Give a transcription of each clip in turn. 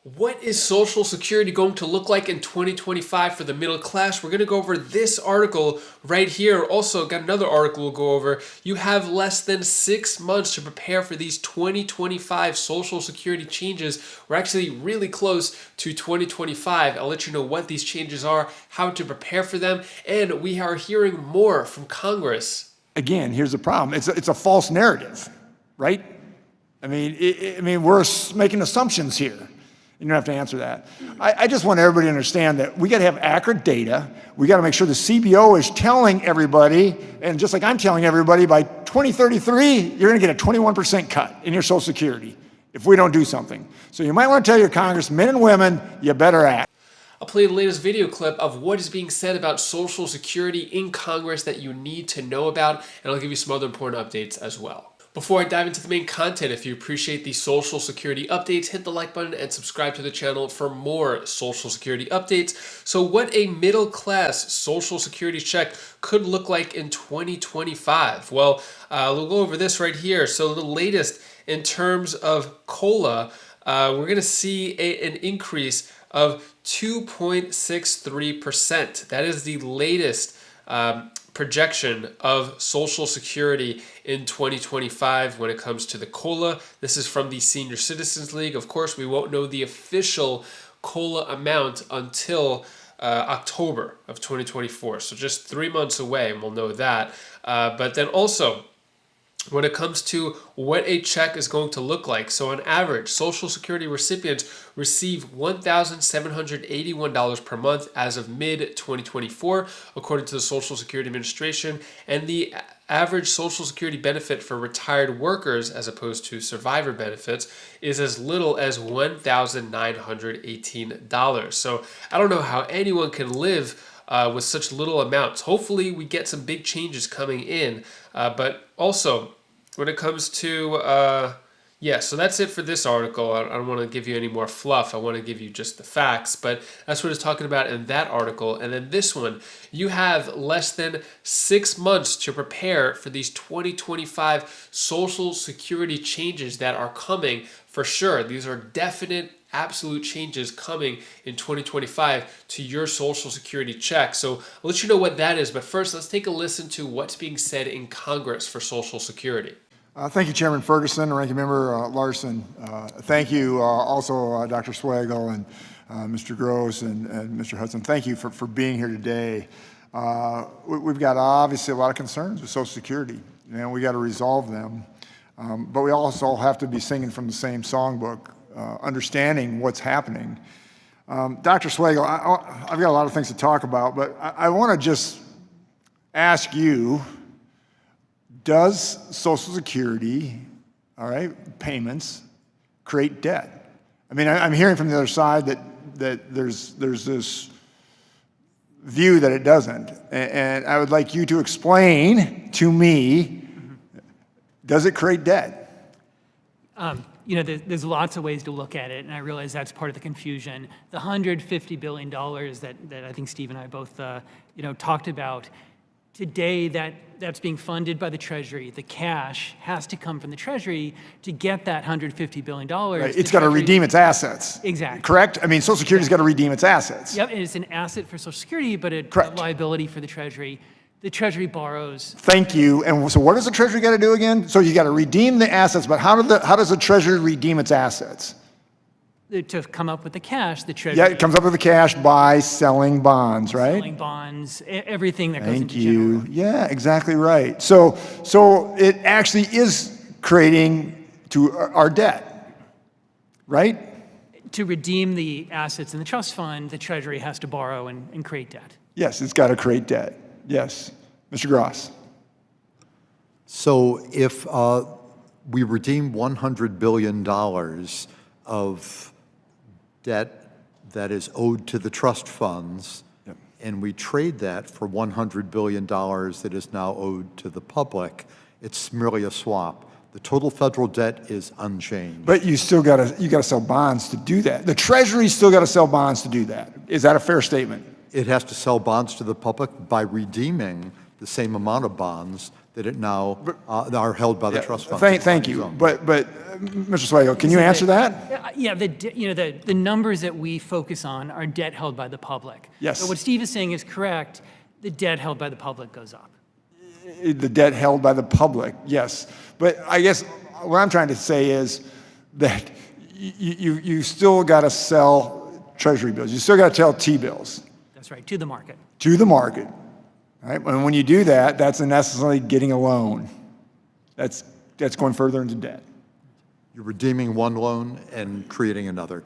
What is Social Security going to look like in 2025 for the middle class? We're going to go over this article right here. Also, got another article we'll go over. You have less than 6 months to prepare for these 2025 Social Security changes. We're actually really close to 2025. I'll let you know what these changes are, how to prepare for them, and we are hearing more from Congress. Again, here's the problem. It's a false narrative, right? I mean, we're making assumptions here. You don't have to answer that. I just want everybody to understand that we got to have accurate data. We got to make sure the CBO is telling everybody, and just like I'm telling everybody, by 2033, you're going to get a 21% cut in your Social Security if we don't do something. So you might want to tell your congressmen and women, you better act. I'll play the latest video clip of what is being said about Social Security in Congress that you need to know about, and I'll give you some other important updates as well. Before I dive into the main content, if you appreciate the Social Security updates, hit the like button and subscribe to the channel for more Social Security updates. So what a middle class Social Security check could look like in 2025. Well, we'll go over this right here. So the latest in terms of COLA, we're going to see an increase of 2.63%. That is the latest projection of Social Security in 2025 when it comes to the COLA. This is from the Senior Citizens League. Of course, we won't know the official COLA amount until October of 2024. So just 3 months away, and we'll know that. But then also, when it comes to what a check is going to look like. So on average, Social Security recipients receive $1,781 per month as of mid-2024, according to the Social Security Administration. And the average Social Security benefit for retired workers, as opposed to survivor benefits, is as little as $1,918. So I don't know how anyone can live with such little amounts. Hopefully we get some big changes coming in, but also when it comes to so that's it for this article. I don't want to give you any more fluff. I want to give you just the facts, but that's what it's talking about in that article. And then this one, you have less than 6 months to prepare for these 2025 Social Security changes that are coming for sure. These are definite absolute changes coming in 2025 to your Social Security check. So I'll let you know what that is. But first, let's take a listen to what's being said in Congress for Social Security. Thank you, Chairman Ferguson, Ranking Member Larson. Thank you also, Dr. Swagel and Mr. Gross and Mr. Hudson. Thank you for being here today. We've got obviously a lot of concerns with Social Security, and we got to resolve them. But we also have to be singing from the same songbook, understanding what's happening. Dr. Swagel, I've got a lot of things to talk about, but I want to just ask you, does Social Security, payments create debt? I mean, I'm hearing from the other side that there's this view that it doesn't, and I would like you to explain to me, does it create debt? There's lots of ways to look at it, and I realize that's part of the confusion. The $150 billion that I think Steve and I both talked about, today that's being funded by the Treasury. The cash has to come from the Treasury to get that $150 billion. Right. It's got to redeem its assets. Exactly. Correct? I mean, Social Security's got to redeem its assets. Yep, and it's an asset for Social Security, but a liability for the Treasury. The Treasury borrows. Thank you. And so what does the Treasury got to do again? So you got to redeem the assets, but how does the Treasury redeem its assets? To come up with the cash, the Treasury. Yeah, it comes up with the cash by selling bonds, right? Selling bonds, everything that goes into general. Thank you. Yeah, exactly right. So it actually is creating to our debt, right? To redeem the assets in the trust fund, the Treasury has to borrow and create debt. Yes, it's got to create debt. Yes. Mr. Gross. So if we redeem $100 billion of debt that is owed to the trust funds, yep, and we trade that for $100 billion that is now owed to the public, it's merely a swap. The total federal debt is unchanged. But you got to sell bonds to do that. The Treasury's still got to sell bonds to do that. Is that a fair statement? It has to sell bonds to the public by redeeming the same amount of bonds that it now are held by the trust funds. Thank you. But Mr. Swagel, can you answer that? Yeah, the numbers that we focus on are debt held by the public. Yes. So what Steve is saying is correct. The debt held by the public goes up. The debt held by the public, yes. But I guess what I'm trying to say is that you still got to sell Treasury bills. You still got to sell T-bills. That's right, to the market. To the market, right? And when you do that, that's necessarily getting a loan. That's going further into debt. You're redeeming one loan and creating another.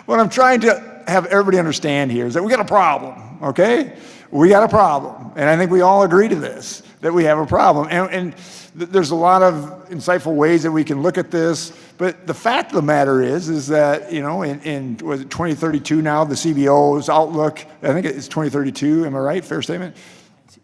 What I'm trying to have everybody understand here is that we got a problem, okay? We got a problem, and I think we all agree to this, that we have a problem. And there's a lot of insightful ways that we can look at this, but the fact of the matter is that, you know, in was it 2032 now, the CBO's outlook, I think it's 2032, am I right? Fair statement?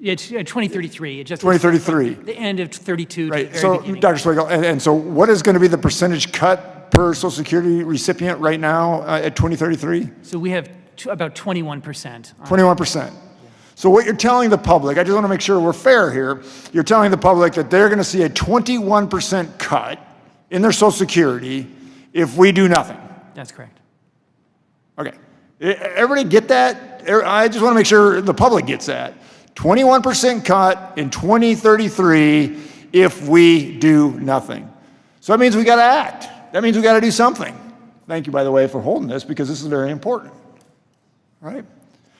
It's 2033. It just 2033. The end of 32. Right. So, Dr. Swagel, and so what is going to be the percentage cut per Social Security recipient right now at 2033? So we have about 21%. 21%. So what you're telling the public, I just want to make sure we're fair here, you're telling the public that they're going to see a 21% cut in their Social Security if we do nothing. That's correct. Okay. Everybody get that? I just want to make sure the public gets that. 21% cut in 2033 if we do nothing. So that means we got to act. That means we got to do something. Thank you, by the way, for holding this, because this is very important. All right?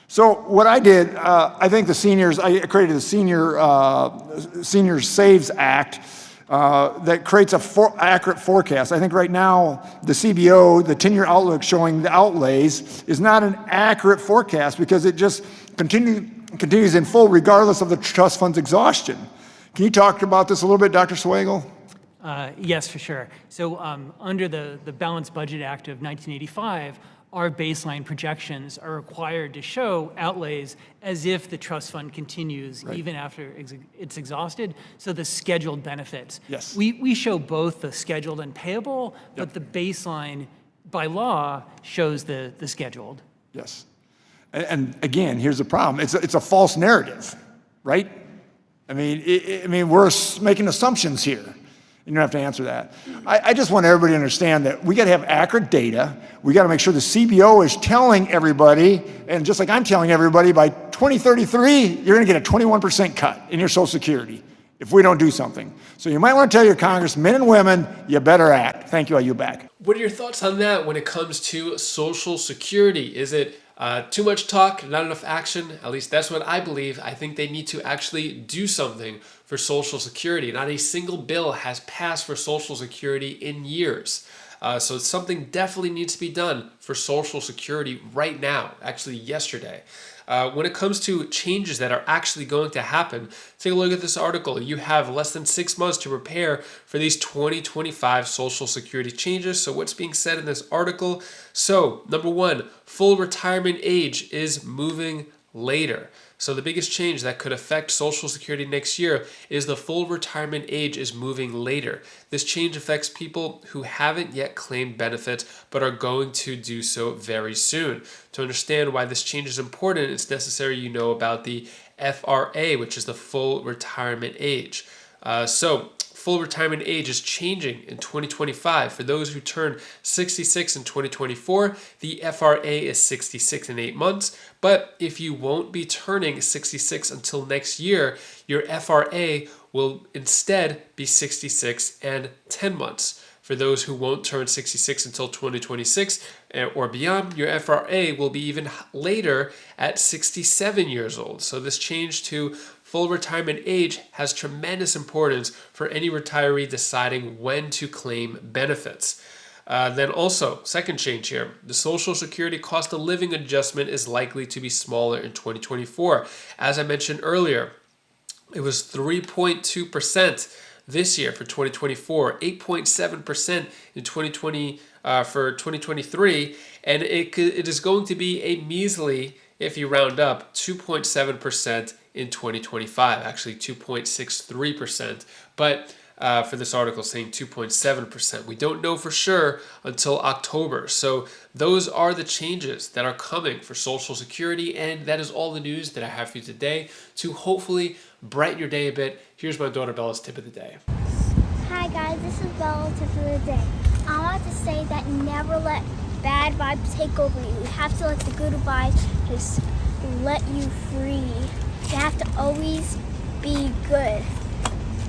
So what I did, I think I created the Senior Saves Act that creates an accurate forecast. I think right now the CBO, the 10-year outlook showing the outlays, is not an accurate forecast because it just continues in full regardless of the trust fund's exhaustion. Can you talk about this a little bit, Dr. Swagel? Yes, for sure. So under the Balanced Budget Act of 1985, our baseline projections are required to show outlays as if the trust fund continues even after it's exhausted, so the scheduled benefits. Yes. We show both the scheduled and payable, but the baseline by law shows the scheduled. Yes. And again, here's the problem. It's a false narrative, right? I mean, we're making assumptions here. You don't have to answer that. I just want everybody to understand that we got to have accurate data. We got to make sure the CBO is telling everybody, and just like I'm telling everybody, by 2033, you're going to get a 21% cut in your Social Security if we don't do something. So you might want to tell your congressmen and women, you better act. Thank you. I yield back. What are your thoughts on that when it comes to Social Security? Is it too much talk, not enough action? At least that's what I believe. I think they need to actually do something for Social Security. Not a single bill has passed for Social Security in years. So something definitely needs to be done for Social Security right now, actually yesterday. When it comes to changes that are actually going to happen, take a look at this article. You have less than 6 months to prepare for these 2025 Social Security changes. So what's being said in this article? So, number one, full retirement age is moving later. So the biggest change that could affect Social Security next year is the full retirement age is moving later. This change affects people who haven't yet claimed benefits but are going to do so very soon. To understand why this change is important, it's necessary you know about the FRA, which is the full retirement age. So full retirement age is changing in 2025. For those who turn 66 in 2024, the FRA is 66 in 8 months. But if you won't be turning 66 until next year, your FRA will instead be 66 and 10 months. For those who won't turn 66 until 2026 or beyond, your FRA will be even later at 67 years old. So this change to full retirement age has tremendous importance for any retiree deciding when to claim benefits. Then also, second change here, the Social Security cost of living adjustment is likely to be smaller in 2024. As I mentioned earlier, it was 3.2% this year for 2024, 8.7% in 2020 for 2023, and it is going to be a measly, if you round up, 2.7% in 2025, actually 2.63%. But for this article saying 2.7%. We don't know for sure until October. So those are the changes that are coming for Social Security, and that is all the news that I have for you today to hopefully brighten your day a bit. Here's my daughter Bella's tip of the day. Hi guys, this is Bella's tip of the day. I want to say that never let bad vibes take over you. You have to let the good vibes just let you free. You have to always be good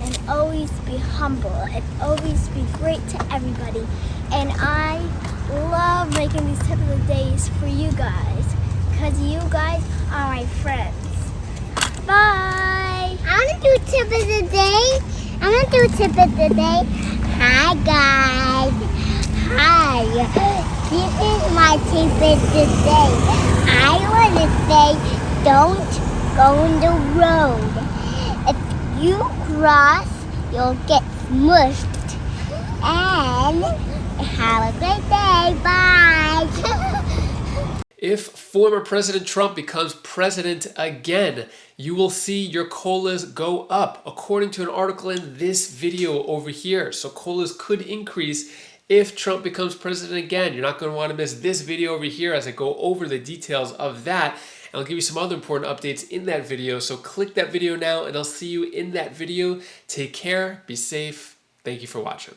and always be humble and always be great to everybody. And I love making these tip of the days for you guys because you guys are my friends. Bye! I want to do tip of the day. Tip of the day. Hi guys. Hi. This is my tip of the day. I want to say don't go on the road. If you cross, you'll get smushed. And have a great day. Bye. If former President Trump becomes president again, you will see your COLAs go up, according to an article in this video over here. So COLAs could increase if Trump becomes president again. You're not going to want to miss this video over here as I go over the details of that. And I'll give you some other important updates in that video. So click that video now and I'll see you in that video. Take care, be safe. Thank you for watching.